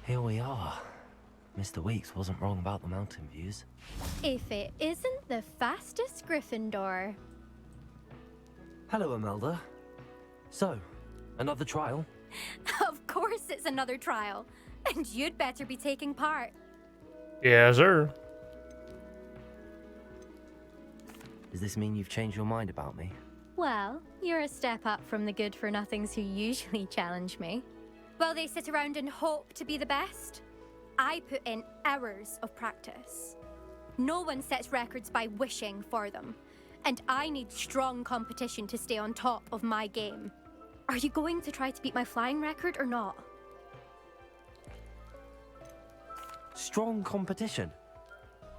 Here we are. Mr. Weekes wasn't wrong about the mountain views. If it isn't the fastest Gryffindor. Hello, Imelda. So, another trial? Of course it's another trial. And you'd better be taking part. Yeah, sir. Does this mean you've changed your mind about me? Well, you're a step up from the good-for-nothings who usually challenge me. While they sit around and hope to be the best, I put in hours of practice. No one sets records by wishing for them, and I need strong competition to stay on top of my game. Are you going to try to beat my flying record or not? Strong competition?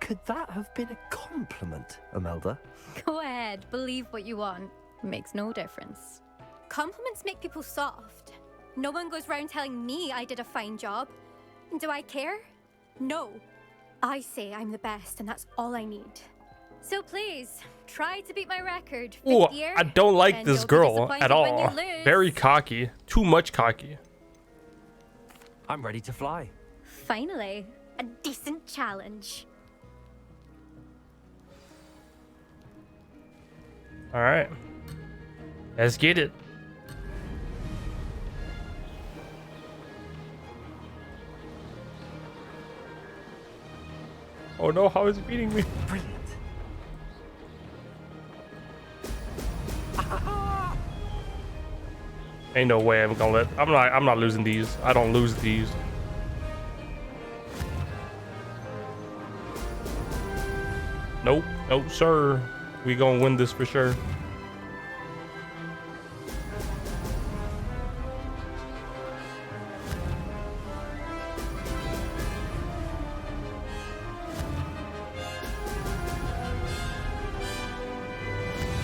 Could that have been a compliment, Imelda? Go ahead, believe what you want. Makes no difference. Compliments make people soft. No one goes round telling me I did a fine job. Do I care? No. I say I'm the best, and that's all I need. So please, try to beat my record. Oh, year, I don't like and this you'll be girl disappointed at when you all. lose. Very cocky. Too much cocky. I'm ready to fly. Finally, a decent challenge. All right. Let's get it. Oh no, how is he beating me? Brilliant. Ain't no way I'm gonna let I'm not losing these. I don't lose these. Nope, nope, sir. We gonna win this for sure.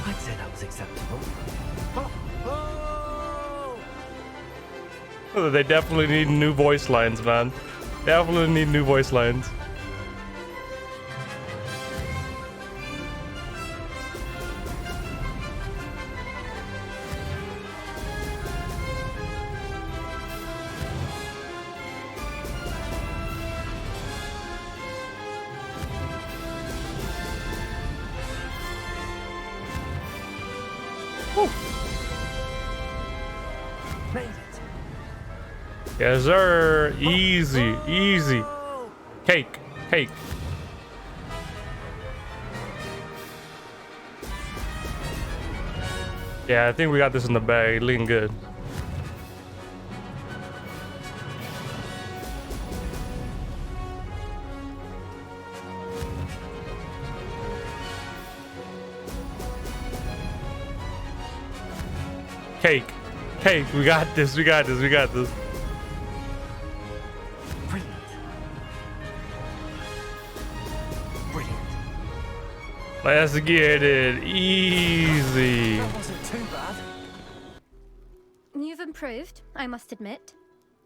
I'd say that was acceptable. They definitely need new voice lines, man. Definitely need new voice lines. Made it. Yes, sir. Easy, easy. Cake, cake. Yeah, I think we got this in the bag. Looking good. Cake, cake. We got this. We got this. We got this. Brilliant. Brilliant. Let's get it. Easy. That wasn't too bad. You've improved, I must admit.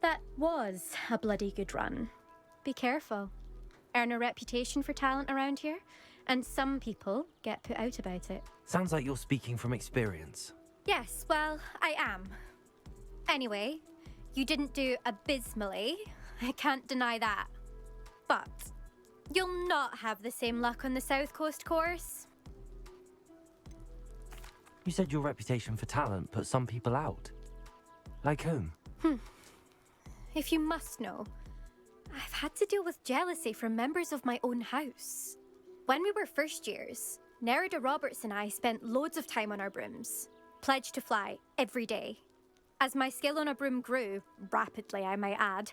That was a bloody good run. Be careful. Earn a reputation for talent around here, and some people get put out about it. Sounds like you're speaking from experience. Yes, well, I am. Anyway, you didn't do abysmally. I can't deny that. But you'll not have the same luck on the South Coast course. You said your reputation for talent put some people out. Like whom? If you must know, I've had to deal with jealousy from members of my own house. When we were first years, Nerida Roberts and I spent loads of time on our brooms, pledged to fly every day. As my skill on a broom grew, rapidly I might add,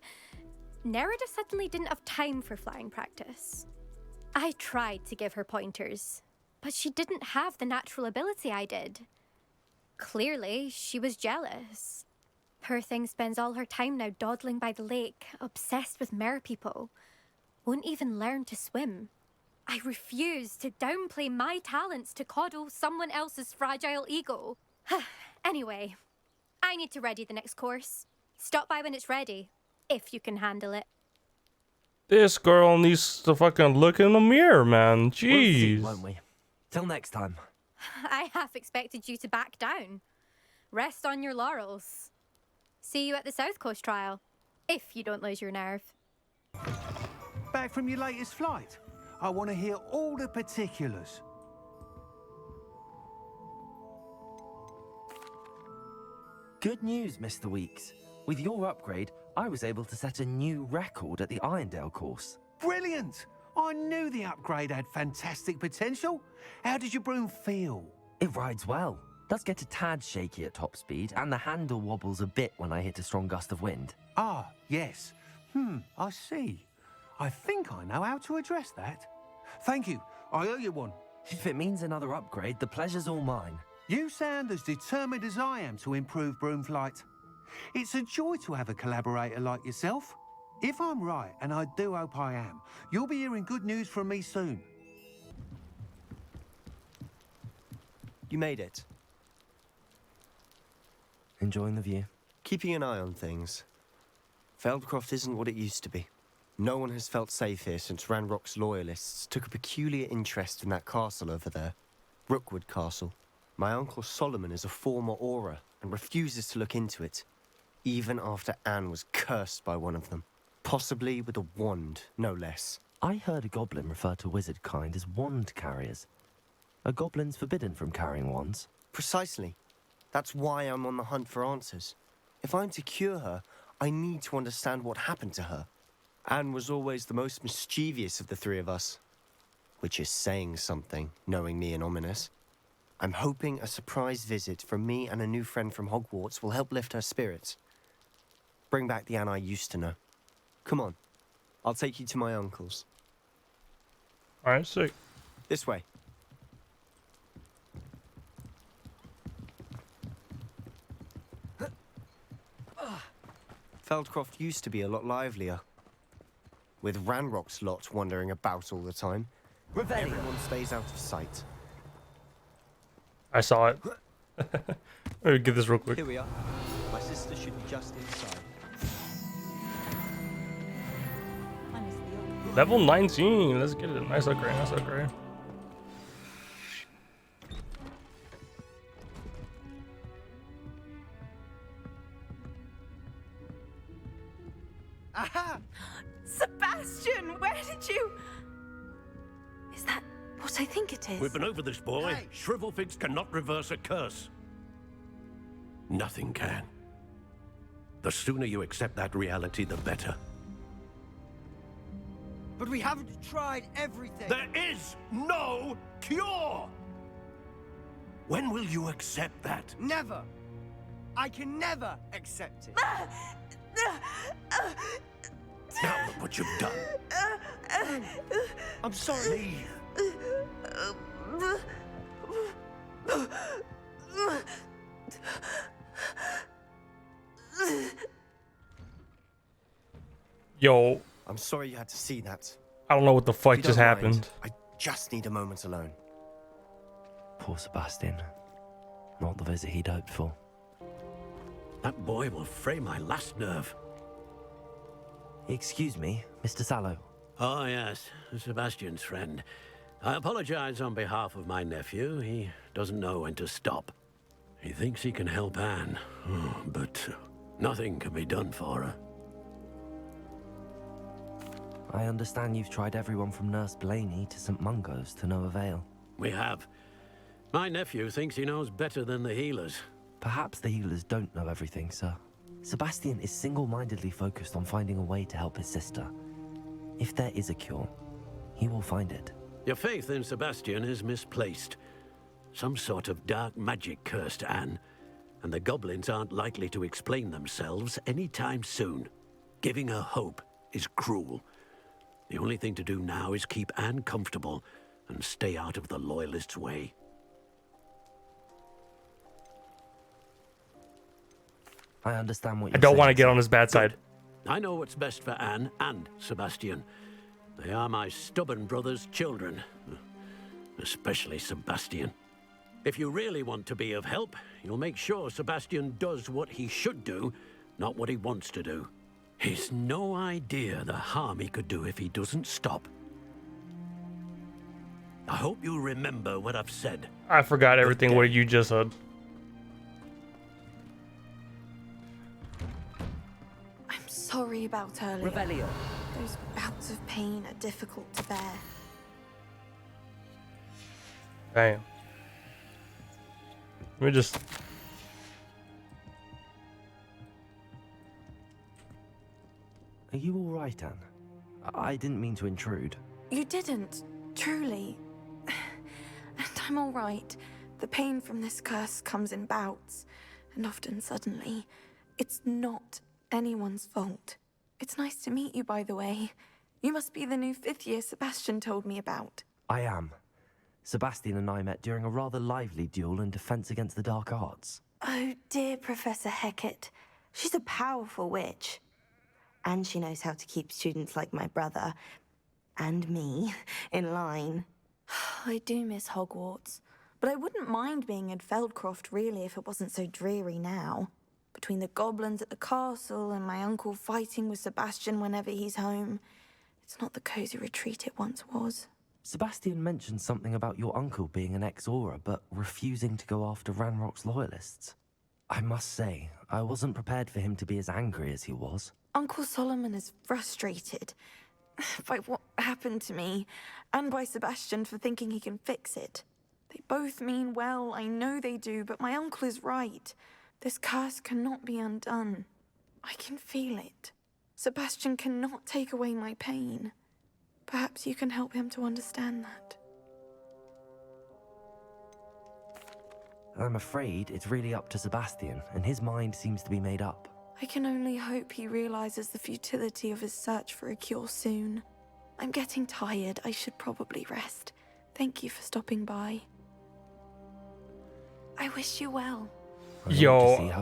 Nerida suddenly didn't have time for flying practice. I tried to give her pointers, but she didn't have the natural ability I did. Clearly, she was jealous. Poor thing spends all her time now dawdling by the lake, obsessed with mer people. Won't even learn to swim. I refuse to downplay my talents to coddle someone else's fragile ego. Anyway, I need to ready the next course. Stop by when it's ready, if you can handle it. This girl needs to fucking look in the mirror, man. We'll see, Jeez. won't we? Till next time. I half expected you to back down. Rest on your laurels. See you at the South Coast trial. If you don't lose your nerve. Back from your latest flight? I want to hear all the particulars. Good news, Mr. Weekes. With your upgrade, I was able to set a new record at the Irondale course. Brilliant! I knew the upgrade had fantastic potential. How did your broom feel? It rides well. Does get a tad shaky at top speed, and the handle wobbles a bit when I hit a strong gust of wind. Ah, yes. I see. I think I know how to address that. Thank you. I owe you one. If it means another upgrade, the pleasure's all mine. You sound as determined as I am to improve broom flight. It's a joy to have a collaborator like yourself. If I'm right, and I do hope I am, you'll be hearing good news from me soon. You made it. Enjoying the view? Keeping an eye on things. Feldcroft isn't what it used to be. No one has felt safe here since Ranrock's loyalists took a peculiar interest in that castle over there. Rookwood Castle. My uncle Solomon is a former Auror and refuses to look into it, even after Anne was cursed by one of them. Possibly with a wand, no less. I heard a goblin refer to wizard kind as wand carriers. Are goblins forbidden from carrying wands? Precisely. That's why I'm on the hunt for answers. If I'm to cure her, I need to understand what happened to her. Anne was always the most mischievous of the three of us. Which is saying something, knowing me and Ominous. I'm hoping a surprise visit from me and a new friend from Hogwarts will help lift her spirits. Bring back the Anne I used to know. Come on. I'll take you to my uncle's. Alright, sick. This way. Feldcroft used to be a lot livelier. With Ranrock's lot wandering about all the time. Everyone stays out of sight. I saw it. Let me get this real quick. Here we are. My sister should be just inside. Level 19. Let's get it. Nice upgrade. Nice upgrade. Aha! Sebastian, where did you... Is that what I think it is? We've been over this, boy. Hey. Shrivelfigs cannot reverse a curse. Nothing can. The sooner you accept that reality, the better. But we haven't tried everything. There is no cure! When will you accept that? Never. I can never accept it. Now look what you've done. I'm sorry. Yo, I'm sorry you had to see that. I don't know what the If fuck you just don't happened. mind, I just need a moment alone. Poor Sebastian. Not the visit he'd hoped for. That boy will fray my last nerve. Excuse me, Mr. Sallow. Oh, yes, Sebastian's friend. I apologize on behalf of my nephew. He doesn't know when to stop. He thinks he can help Anne, but nothing can be done for her. I understand you've tried everyone from Nurse Blaney to St. Mungo's to no avail. We have. My nephew thinks he knows better than the healers. Perhaps the healers don't know everything, sir. Sebastian is single-mindedly focused on finding a way to help his sister. If there is a cure, he will find it. Your faith in Sebastian is misplaced. Some sort of dark magic cursed Anne, and the goblins aren't likely to explain themselves anytime soon. Giving her hope is cruel. The only thing to do now is keep Anne comfortable and stay out of the Loyalists' way. I understand what I you're don't want to saying, get sir. on his bad side. I know what's best for Anne and Sebastian. They are my stubborn brother's children, especially Sebastian. If you really want to be of help, you'll make sure Sebastian does what he should do, not what he wants to do. He's no idea the harm he could do if he doesn't stop. I hope you remember what I've said. I forgot everything what you just said. I'm so sorry about earlier. Revelio. Those bouts of pain are difficult to bear. Damn. Let me just... Are you all right, Anne? I didn't mean to intrude. You didn't, truly. And I'm all right. The pain from this curse comes in bouts, and often suddenly. It's not anyone's fault. It's nice to meet you, by the way. You must be the new 5th year Sebastian told me about. I am. Sebastian and I met during a rather lively duel in defense against the dark arts. Oh, dear Professor Hecat. She's a powerful witch. And she knows how to keep students like my brother, and me, in line. I do miss Hogwarts, but I wouldn't mind being in Feldcroft, really, if it wasn't so dreary now. Between the goblins at the castle and my uncle fighting with Sebastian whenever he's home, it's not the cozy retreat it once was. Sebastian mentioned something about your uncle being an ex-Aura, but refusing to go after Ranrock's loyalists. I must say, I wasn't prepared for him to be as angry as he was. Uncle Solomon is frustrated by what happened to me, and by Sebastian for thinking he can fix it. They both mean well, I know they do, but my uncle is right. This curse cannot be undone. I can feel it. Sebastian cannot take away my pain. Perhaps you can help him to understand that. I'm afraid it's really up to Sebastian, and his mind seems to be made up. I can only hope he realizes the futility of his search for a cure soon. I'm getting tired. I should probably rest. Thank you for stopping by. I wish you well. Yo,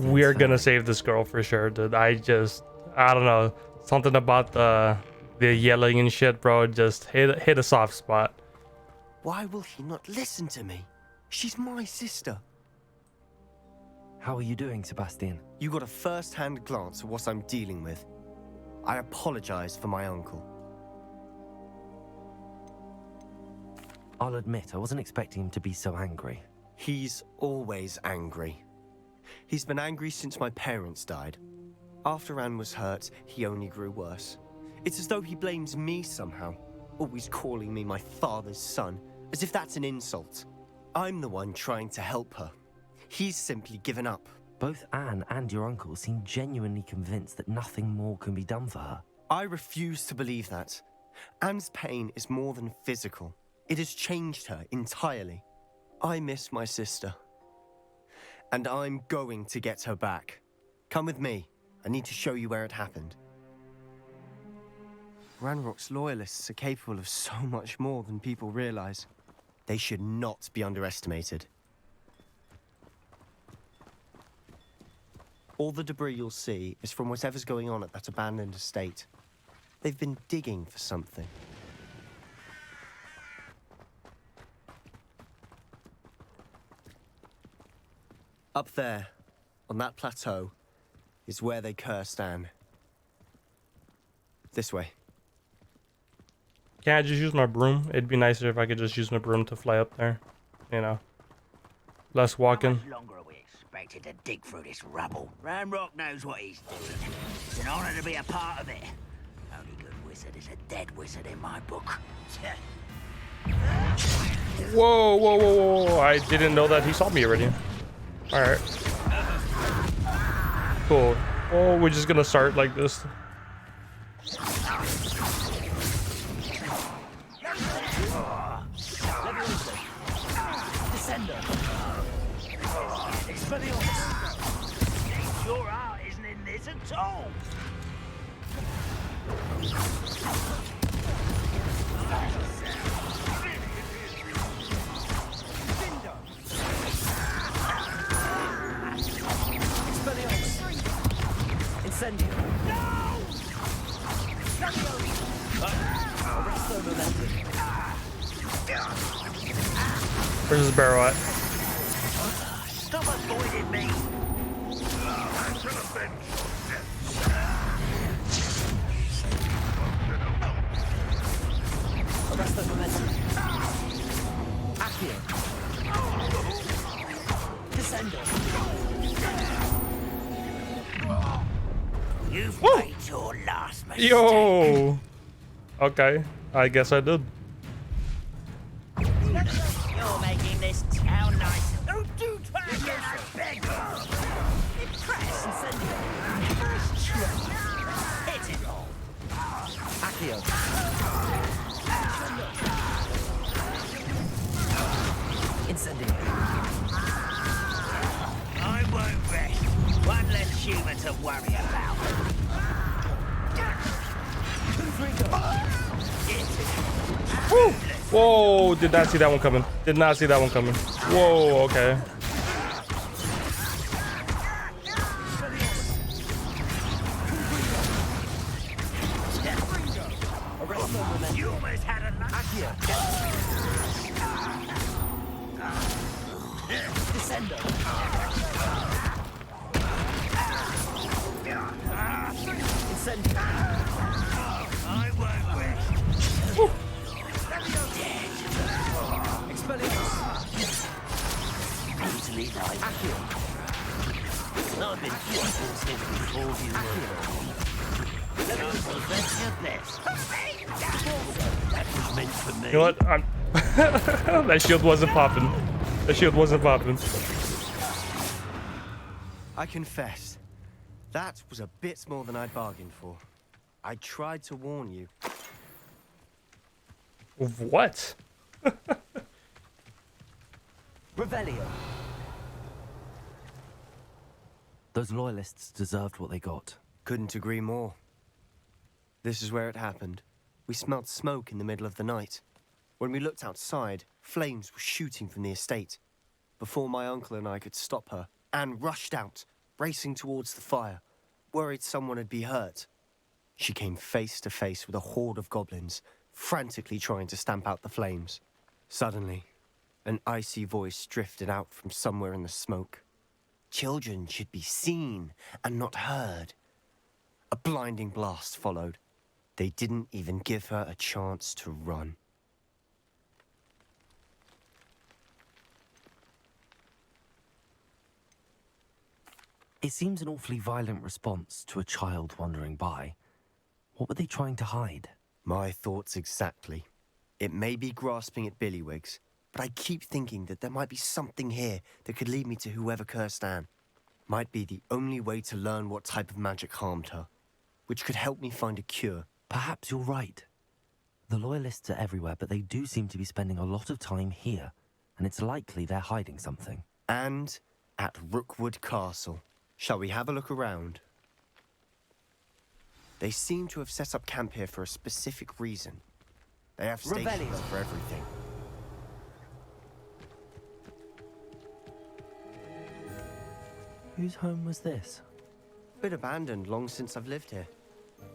we're gonna save this girl for sure, dude. I don't know. Something about the yelling and shit, bro, just hit a soft spot. Why will he not listen to me? She's my sister. How are you doing, Sebastian? You got a first-hand glance at what I'm dealing with. I apologize for my uncle. I'll admit, I wasn't expecting him to be so angry. He's always angry. He's been angry since my parents died. After Anne was hurt, he only grew worse. It's as though he blames me somehow, always calling me my father's son, as if that's an insult. I'm the one trying to help her. He's simply given up. Both Anne and your uncle seem genuinely convinced that nothing more can be done for her. I refuse to believe that. Anne's pain is more than physical. It has changed her entirely. I miss my sister. And I'm going to get her back. Come with me. I need to show you where it happened. Ranrock's loyalists are capable of so much more than people realize. They should not be underestimated. All the debris you'll see is from whatever's going on at that abandoned estate. They've been digging for something. Up there, on that plateau, is where they cursed Anne. This way. Can't I just use my broom? It'd be nicer if I could just use my broom to fly up there. You know, less walking. How much longer are we expected to dig through this rubble? Ranrock knows what he's doing. It's an honor to be a part of it. Only good wizard is a dead wizard in my book. Whoa, whoa, whoa, whoa! I didn't know that he saw me already. All right. Cool. Oh, we're just gonna start like this. Your art isn't in this at all. Incendio. No! Where's his barrel at? Stop avoiding me. Arresto momentum. Accio. Descendo. You fight. Yo! Okay, I guess I did. You're making this town nice. Oh, do try again, I beg you. Impress and send it. Hit it all. Accio. Incendio. I won't rest. One less human to worry about. Woo! Whoa, did not see that one coming. Did not see that one coming. Whoa, okay. You almost had a Descendo. Incendio. I won't rest. Expelliarmus. Easily died. I've been fighting since before you were. That's your best. That was meant for me. You know what? That shield wasn't popping. That shield wasn't popping. I confess, that was a bit more than I'd bargained for. I tried to warn you. What? Revelio. Those loyalists deserved what they got. Couldn't agree more. This is where it happened. We smelled smoke in the middle of the night. When we looked outside, flames were shooting from the estate. Before my uncle and I could stop her, Anne rushed out, racing towards the fire, worried someone had been hurt. She came face to face with a horde of goblins, frantically trying to stamp out the flames. Suddenly, an icy voice drifted out from somewhere in the smoke. Children should be seen and not heard. A blinding blast followed. They didn't even give her a chance to run. It seems an awfully violent response to a child wandering by. What were they trying to hide? My thoughts exactly. It may be grasping at Billywigs, but I keep thinking that there might be something here that could lead me to whoever cursed Anne. Might be the only way to learn what type of magic harmed her, which could help me find a cure. Perhaps you're right. The loyalists are everywhere, but they do seem to be spending a lot of time here, and it's likely they're hiding something. And at Rookwood Castle. Shall we have a look around? They seem to have set up camp here for a specific reason. They have stations for everything. Whose home was this? Been abandoned long since I've lived here.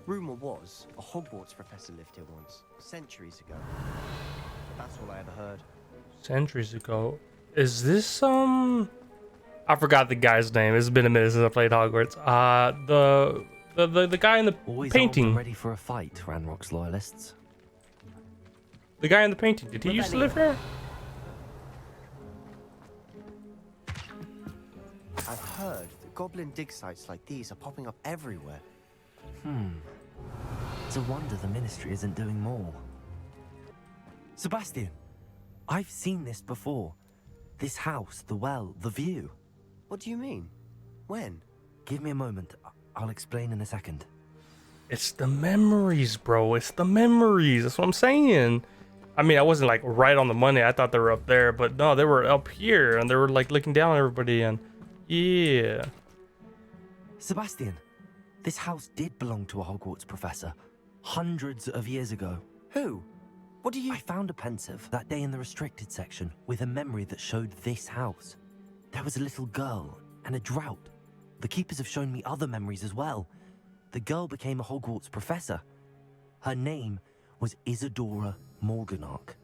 Rumour was a Hogwarts professor lived here once, centuries ago. That's all I ever heard. Centuries ago. Is this I forgot the guy's name. It's been a minute since I played Hogwarts. The guy in the Always painting. ready for a fight, Ranrock's loyalists. The guy in the painting. Did he used to live here? I've heard that goblin dig sites like these are popping up everywhere. It's a wonder the Ministry isn't doing more. Sebastian, I've seen this before. This house, the well, the view. What do you mean? When? Give me a moment. I'll explain in a second. It's the memories, bro. It's the memories. That's what I'm saying. I mean, I wasn't like right on the money. I thought they were up there, but no, they were up here and they were like looking down on everybody and yeah. Sebastian, this house did belong to a Hogwarts professor hundreds of years ago. Who? What do you... I found a pensive that day in the restricted section with a memory that showed this house. There was a little girl and a drought. The keepers have shown me other memories as well. The girl became a Hogwarts professor. Her name was Isadora Morganach.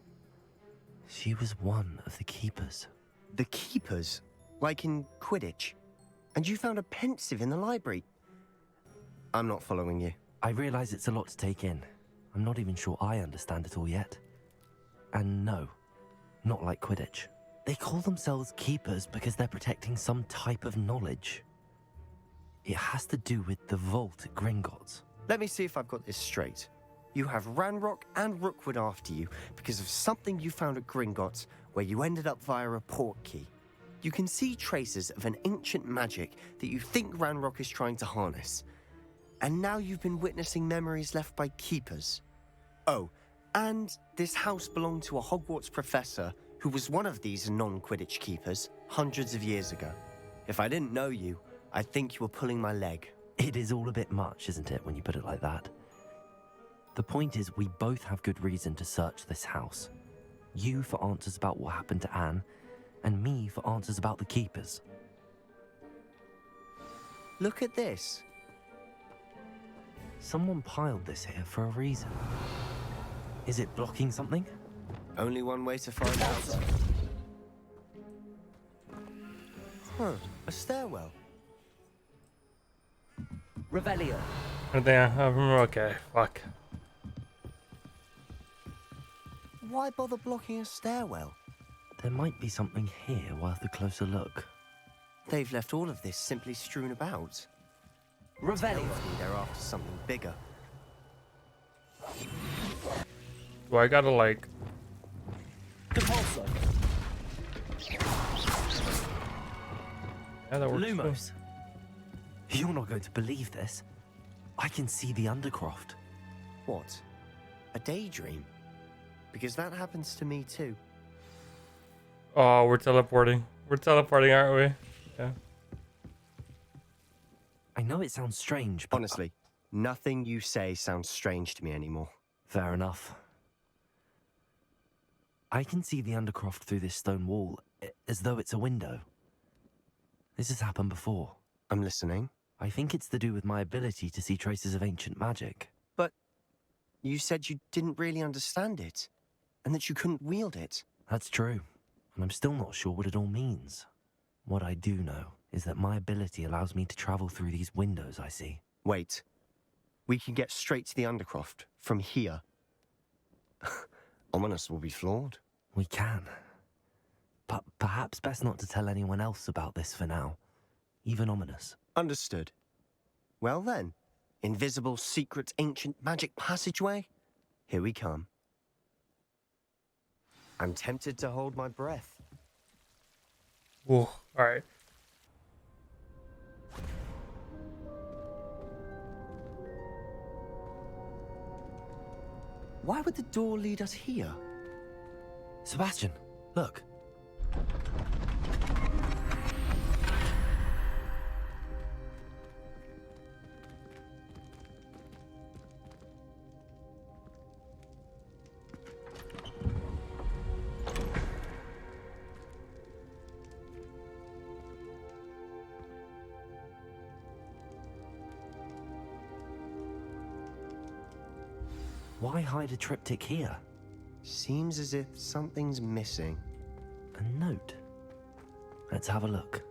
She was one of the keepers. The keepers? Like in Quidditch? And you found a pensive in the library? I'm not following you. I realize it's a lot to take in. I'm not even sure I understand it all yet. And no, not like Quidditch. They call themselves keepers because they're protecting some type of knowledge. It has to do with the vault at Gringotts. Let me see if I've got this straight. You have Ranrock and Rookwood after you because of something you found at Gringotts, where you ended up via a port key. You can see traces of an ancient magic that you think Ranrock is trying to harness. And now you've been witnessing memories left by keepers. Oh, and this house belonged to a Hogwarts professor who was one of these non-Quidditch keepers hundreds of years ago. If I didn't know you, I'd think you were pulling my leg. It is all a bit much, isn't it, when you put it like that? The point is, we both have good reason to search this house. You for answers about what happened to Anne, and me for answers about the keepers. Look at this. Someone piled this here for a reason. Is it blocking something? Only one way to find out. Huh, a stairwell. Revelio. Right there. Okay, fuck. Why bother blocking a stairwell? There might be something here worth a closer look. They've left all of this simply strewn about. Revelio. They're after something bigger. Do I gotta like... Compulso. Yeah, that works. Lumos. You're not going to believe this. I can see the Undercroft. What? A daydream? Because that happens to me too. Oh, we're teleporting. We're teleporting, aren't we? Yeah. I know it sounds strange, but... Honestly, nothing you say sounds strange to me anymore. Fair enough. I can see the Undercroft through this stone wall, as though it's a window. This has happened before. I'm listening. I think it's to do with my ability to see traces of ancient magic. But you said you didn't really understand it, and that you couldn't wield it. That's true, and I'm still not sure what it all means. What I do know is that my ability allows me to travel through these windows I see. Wait. We can get straight to the Undercroft from here. Ominous will be flawed. We can. But perhaps best not to tell anyone else about this for now. Even Ominous. Understood. Well then, invisible, secret, ancient magic passageway? Here we come. I'm tempted to hold my breath. Ooh, alright. Why would the door lead us here? Sebastian, look. Why hide a triptych here? Seems as if something's missing. A note. Let's have a look.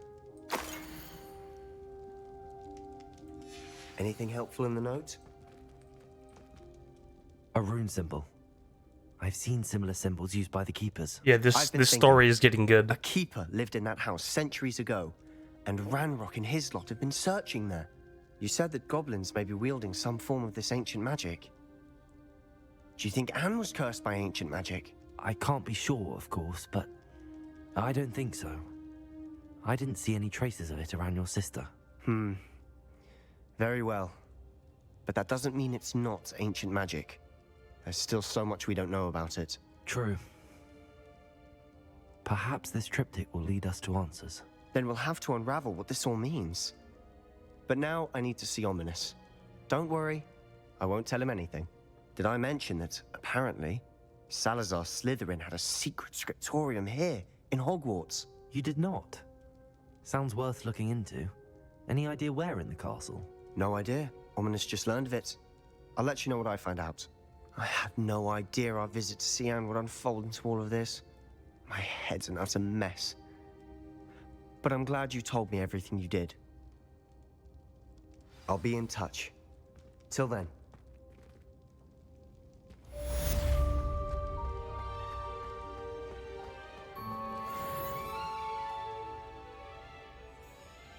Anything helpful in the note? A rune symbol. I've seen similar symbols used by the keepers. Yeah, I've this been story thinking, is getting good. A keeper lived in that house centuries ago, and Ranrock and his lot have been searching there. You said that goblins may be wielding some form of this ancient magic. Do you think Anne was cursed by ancient magic? I can't be sure, of course, but I don't think so. I didn't see any traces of it around your sister. Very well. But that doesn't mean it's not ancient magic. There's still so much we don't know about it. True. Perhaps this triptych will lead us to answers. Then we'll have to unravel what this all means. But now I need to see Ominous. Don't worry, I won't tell him anything. Did I mention that, apparently, Salazar Slytherin had a secret scriptorium here, in Hogwarts? You did not. Sounds worth looking into. Any idea where in the castle? No idea. Ominous just learned of it. I'll let you know what I find out. I had no idea our visit to see Anne would unfold into all of this. My head's an utter mess. But I'm glad you told me everything you did. I'll be in touch. Till then.